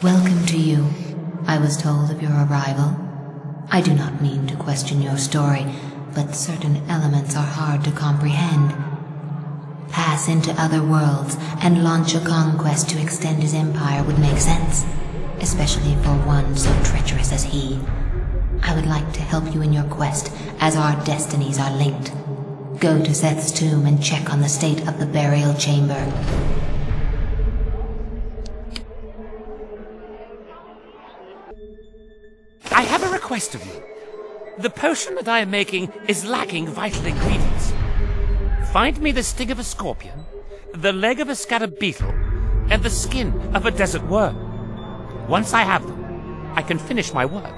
Welcome to you. I was told of your arrival. I do not mean to question your story, but certain elements are hard to comprehend. Pass into other worlds and launch a conquest to extend his empire would make sense, especially for one so treacherous as he. I would like to help you in your quest, as our destinies are linked. Go to Seth's tomb and check on the state of the burial chamber. I have a request of you. The potion that I am making is lacking vital ingredients. Find me the sting of a scorpion, the leg of a scarab beetle, and the skin of a desert worm. Once I have them, I can finish my work.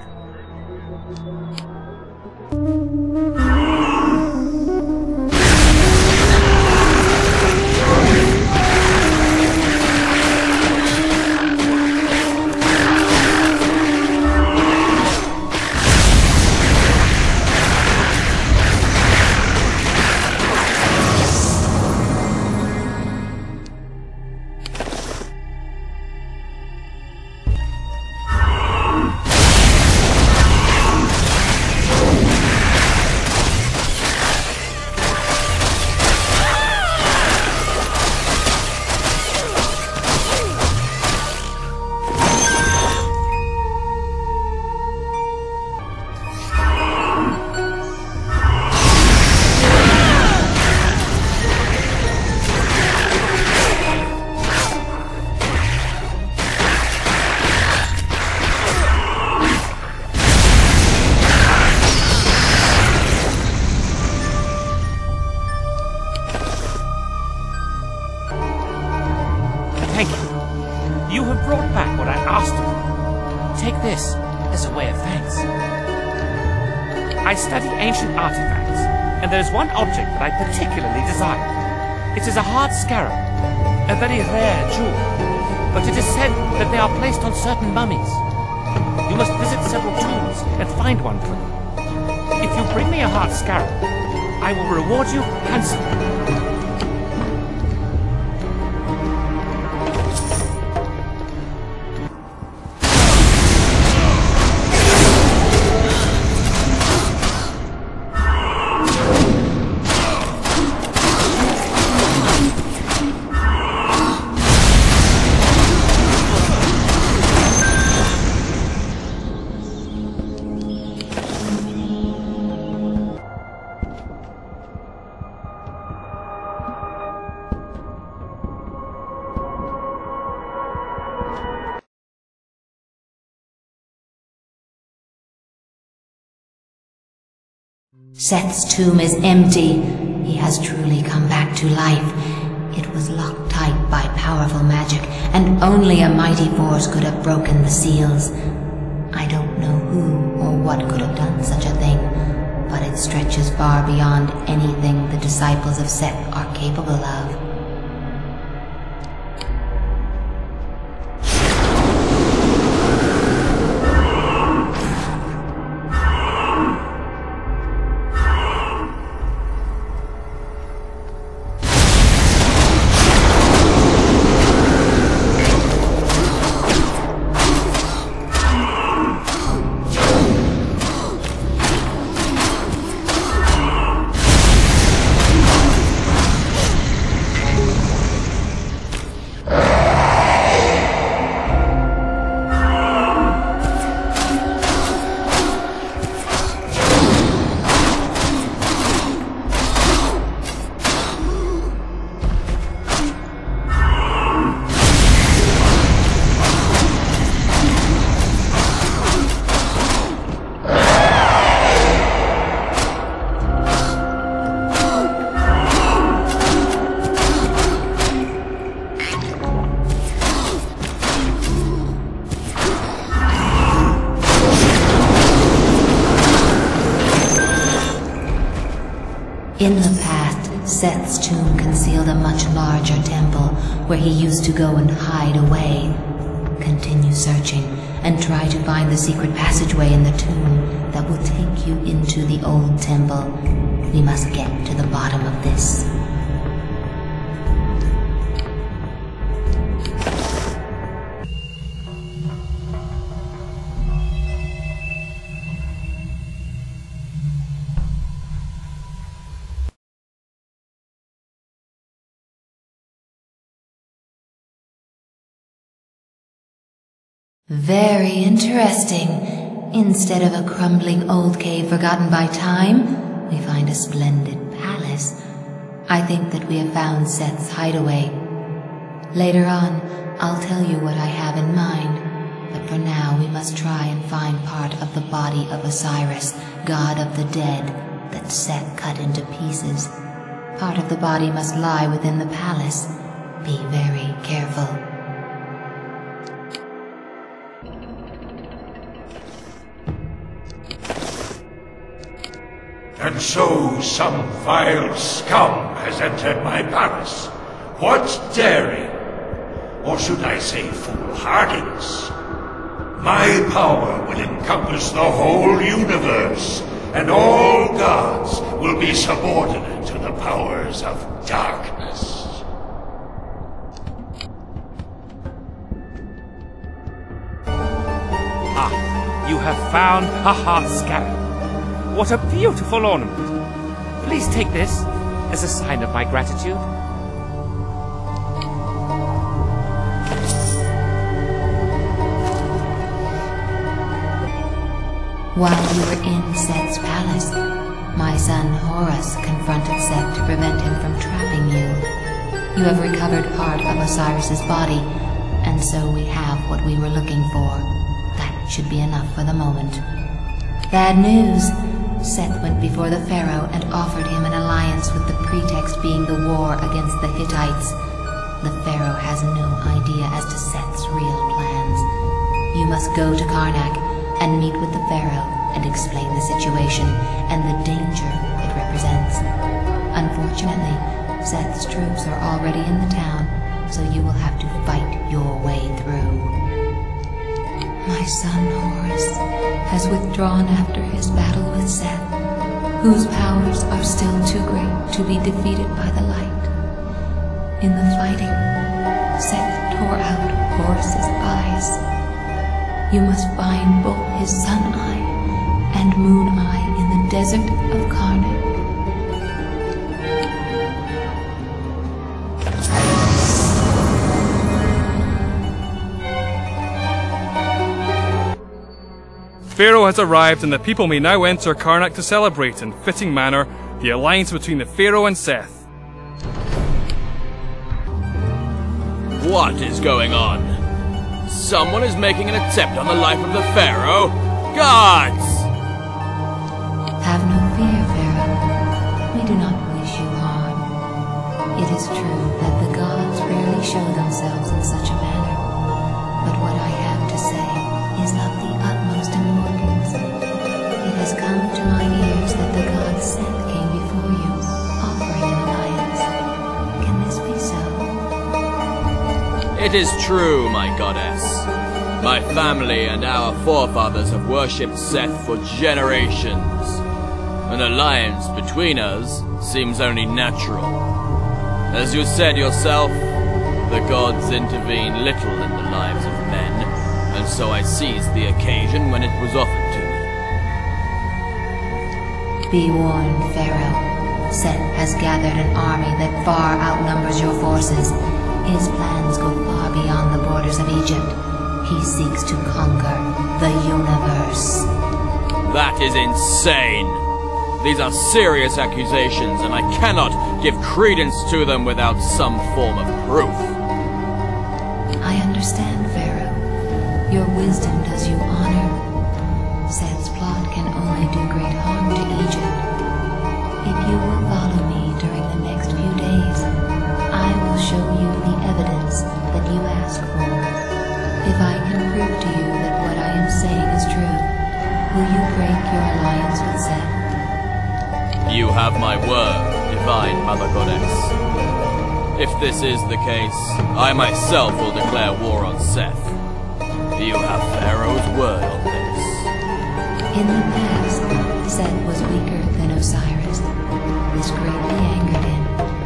Thank you. You have brought back what I asked of you. Take this as a way of thanks. I study ancient artifacts, and there is one object that I particularly desire. It is a hard scarab, a very rare jewel, but it is said that they are placed on certain mummies. You must visit several tombs and find one for me. If you bring me a hard scarab, I will reward you handsomely. Seth's tomb is empty. He has truly come back to life. It was locked tight by powerful magic, and only a mighty force could have broken the seals. I don't know who or what could have done such a thing, but it stretches far beyond anything the disciples of Seth are capable of. In the past, Seth's tomb concealed a much larger temple where he used to go and hide away. Continue searching and try to find the secret passageway in the tomb that will take you into the old temple. We must get to the bottom of this. Very interesting. Instead of a crumbling old cave forgotten by time, we find a splendid palace. I think that we have found Seth's hideaway. Later on, I'll tell you what I have in mind, but for now we must try and find part of the body of Osiris, god of the dead, that Seth cut into pieces. Part of the body must lie within the palace. Be very careful. And so some vile scum has entered my palace. What daring, or should I say foolhardiness? My power will encompass the whole universe, and all gods will be subordinate to the powers of darkness. Ah, you have found a heart scarab. What a beautiful ornament. Please take this as a sign of my gratitude. While you were in Seth's palace, my son Horus confronted Seth to prevent him from trapping you. You have recovered part of Osiris's body, and so we have what we were looking for. That should be enough for the moment. Bad news! Seth went before the Pharaoh and offered him an alliance with the pretext being the war against the Hittites. The Pharaoh has no idea as to Seth's real plans. You must go to Karnak and meet with the Pharaoh and explain the situation and the danger it represents. Unfortunately, Seth's troops are already in the town, so you will have to fight your way through. My son Horus has withdrawn after his battle with Seth, whose powers are still too great to be defeated by the light. In the fighting, Seth tore out Horus's eyes. You must find both his sun eye and moon eye in the desert of Karnak. Pharaoh has arrived and the people may now enter Karnak to celebrate in fitting manner the alliance between the Pharaoh and Seth. What is going on? Someone is making an attempt on the life of the Pharaoh? Gods! Have no fear, Pharaoh. We do not wish you harm. It is true that the gods rarely show themselves in such a manner, but what I have to say is of the utmost importance. It has come to my ears that the god Seth came before you, offering an alliance. Can this be so? It is true, my goddess. My family and our forefathers have worshipped Seth for generations. An alliance between us seems only natural. As you said yourself, the gods intervene little in the lives of men, and so I seized the occasion when it was offered to me. Be warned, Pharaoh. Seth has gathered an army that far outnumbers your forces. His plans go far beyond the borders of Egypt. He seeks to conquer the universe. That is insane. These are serious accusations, and I cannot give credence to them without some form of proof. I understand, Pharaoh. Your wisdom does you honor. Seth's plot can only do great harm to Egypt. If you will follow me during the next few days, I will show you the evidence that you ask for. If I can prove to you that what I am saying is true, will you break your alliance with Seth? You have my word, divine Mother Goddess. If this is the case, I myself will declare war on Seth. You have Pharaoh's word on this. In the past, Seth was weaker than Osiris. This greatly angered him,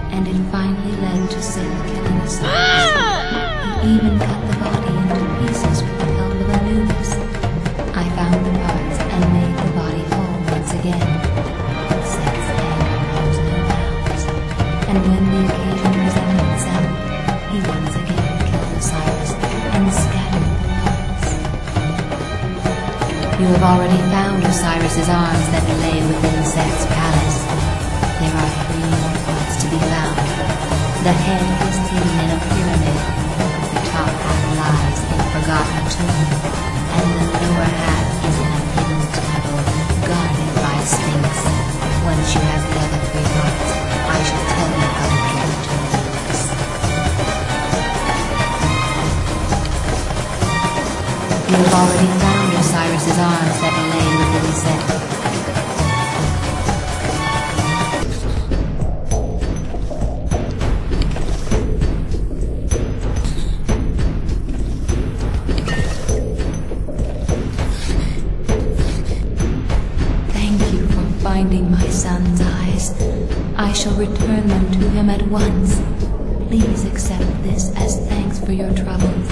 and it finally led to Seth killing Osiris. He even cut the body into pieces with the help of Anubis. I found the parts and made the body whole once again. Seth's anger knows no bounds, and when the occasion presented itself, he once again killed Osiris and scattered the parts. You have already found Osiris's arms that lay within Seth's palace. There are 3 more parts to be found. The head is hidden in a pyramid. The top half lies in a forgotten tomb, and the lower half is in a hidden temple guarded by a sphinx. Once you have the other 3 parts, I shall tell you how to get to Anubis. You have already found Osiris's arms that lay within Seth. Finding my son's eyes, I shall return them to him at once. Please accept this as thanks for your troubles.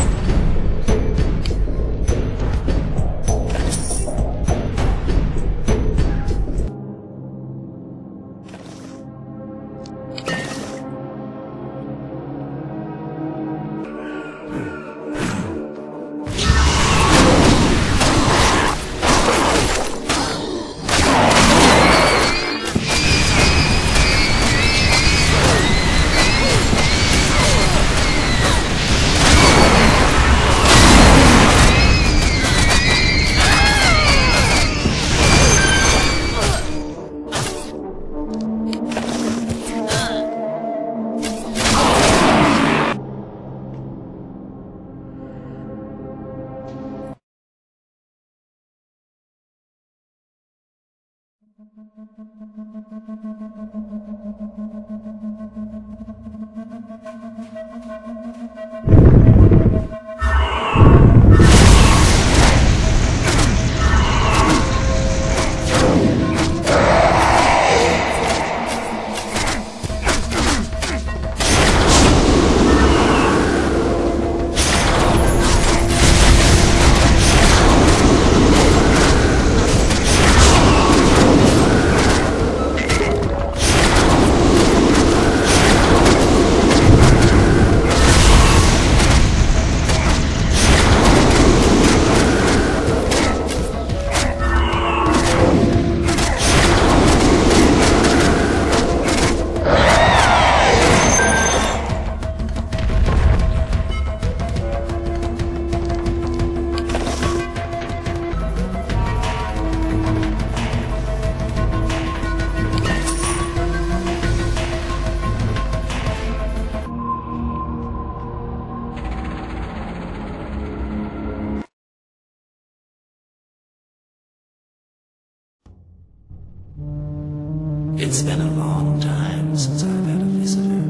It's been a long time since I've had a visitor.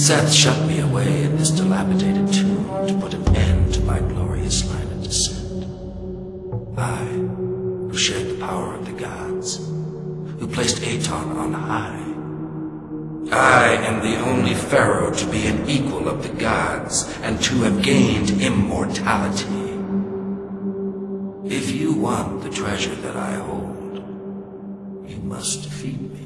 Seth shut me away in this dilapidated tomb to put an end to my glorious line of descent. I, who shared the power of the gods, who placed Aton on high. I am the only Pharaoh to be an equal of the gods and to have gained immortality. If you want the treasure that I hold, you must defeat me.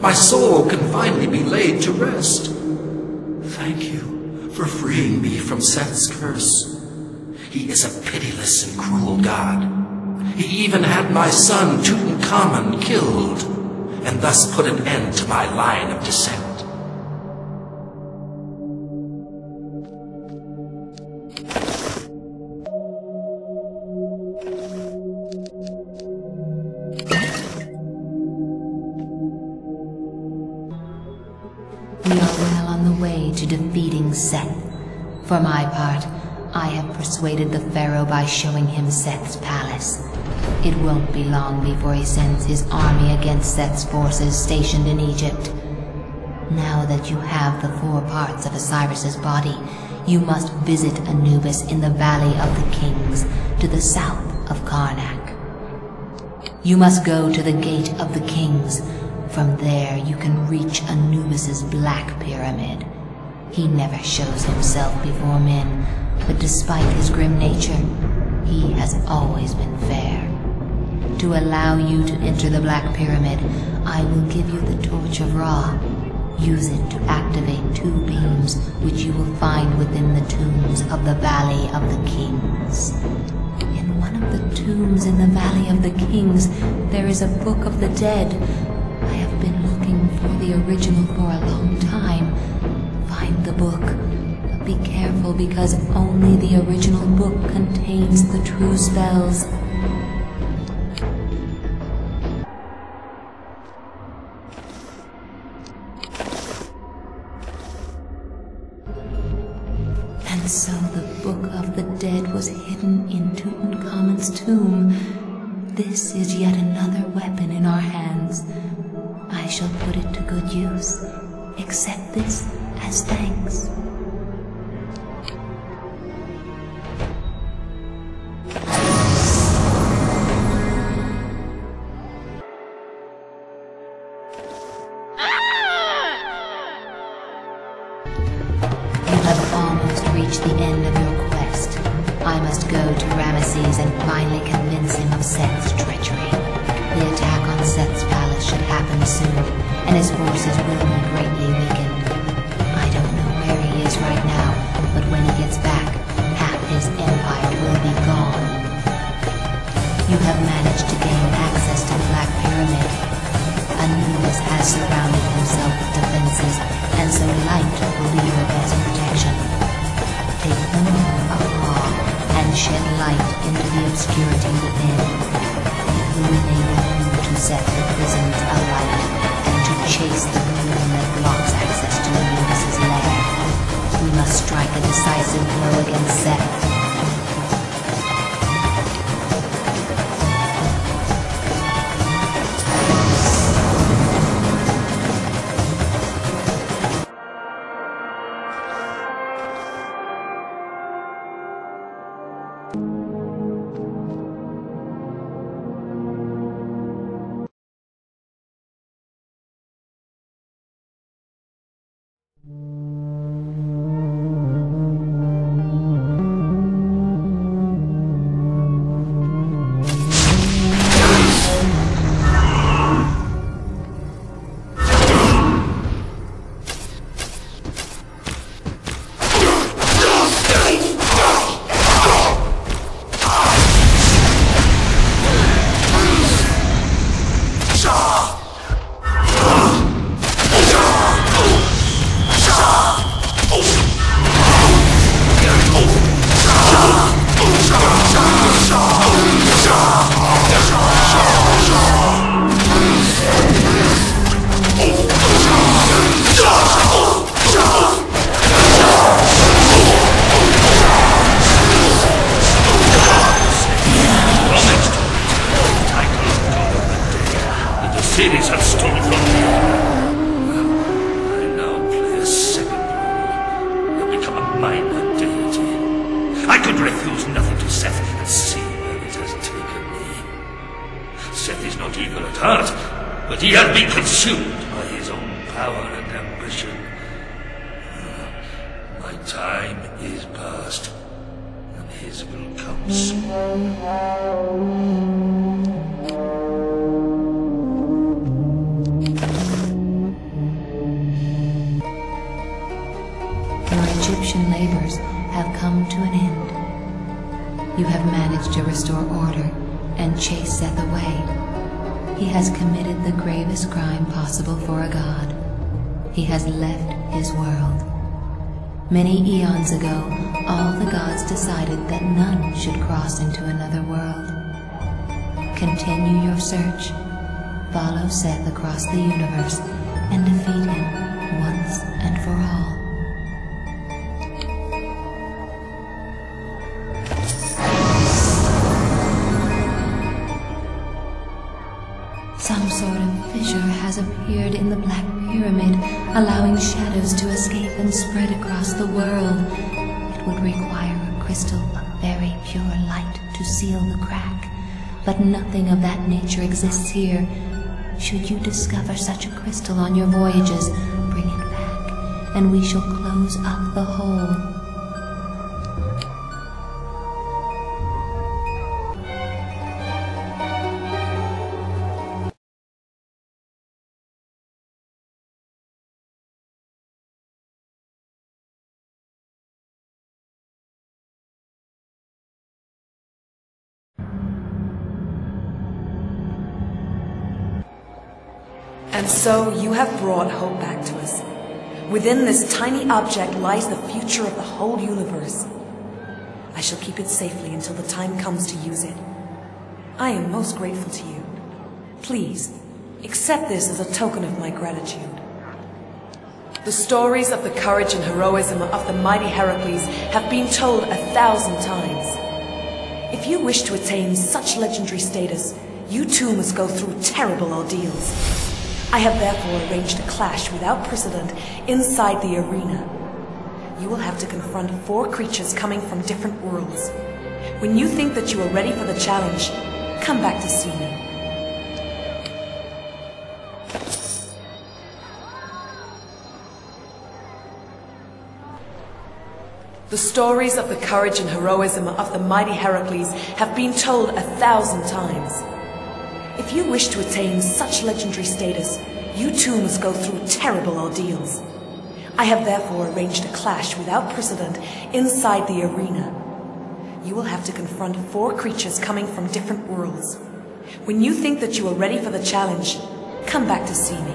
My soul can finally be laid to rest. Thank you for freeing me from Seth's curse. He is a pitiless and cruel god. He even had my son Tutankhamun killed, and thus put an end to my line of descent. We are well on the way to defeating Seth. For my part, I have persuaded the Pharaoh by showing him Seth's palace. It won't be long before he sends his army against Seth's forces stationed in Egypt. Now that you have the 4 parts of Osiris's body, you must visit Anubis in the Valley of the Kings, to the south of Karnak. You must go to the Gate of the Kings. From there, you can reach Anubis's Black Pyramid. He never shows himself before men, but despite his grim nature, he has always been fair. To allow you to enter the Black Pyramid, I will give you the Torch of Ra. Use it to activate 2 beams, which you will find within the tombs of the Valley of the Kings. In one of the tombs in the Valley of the Kings, there is a Book of the Dead. I have been looking for the original for a long time. Find the book, but be careful because only the original book contains the true spells. And so the Book of the Dead was hidden in Tutankhamun's tomb. This is yet another weapon in our hands. I shall put it to good use. Accept this as thanks. You have almost reached the end of your quest. I must go to Ramesses and finally convince him of Seth's treachery. The attack on Seth's palace should happen soon, and his forces will be greatly weakened. I don't know where he is right now, but when he gets back, half his empire will be gone. You have managed to gain access to the Black Pyramid. Anubis has surrounded himself with defenses, and so light will be your best protection. Take the Mirror of Ra and shed light into the obscurity within. It will enable you to set the prisons alight and to chase the moon that blocks access to Anubis' lair. We must strike a decisive blow against Seth. cities have stolen from me. I now play a second role. I've become a minor deity. I could refuse nothing to Seth and see where it has taken me. Seth is not evil at heart, but he has been consumed by his own power and ambition. My time is past, and his will come soon. Egyptian labors have come to an end. You have managed to restore order and chase Seth away. He has committed the gravest crime possible for a god. He has left his world. Many eons ago, all the gods decided that none should cross into another world. Continue your search. Follow Seth across the universe and defeat him once and for all. Some sort of fissure has appeared in the Black Pyramid, allowing shadows to escape and spread across the world. It would require a crystal of very pure light to seal the crack, but nothing of that nature exists here. Should you discover such a crystal on your voyages, bring it back, and we shall close up the hole. And so you have brought hope back to us. Within this tiny object lies the future of the whole universe. I shall keep it safely until the time comes to use it. I am most grateful to you. Please, accept this as a token of my gratitude. The stories of the courage and heroism of the mighty Heracles have been told 1,000 times. If you wish to attain such legendary status, you too must go through terrible ordeals. I have therefore arranged a clash without precedent inside the arena. You will have to confront 4 creatures coming from different worlds. When you think that you are ready for the challenge, come back to see me. The stories of the courage and heroism of the mighty Heracles have been told 1,000 times. If you wish to attain such legendary status, you too must go through terrible ordeals. I have therefore arranged a clash without precedent inside the arena. You will have to confront 4 creatures coming from different worlds. When you think that you are ready for the challenge, come back to see me.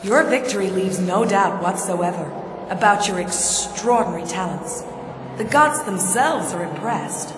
Your victory leaves no doubt whatsoever about your extraordinary talents. The gods themselves are impressed.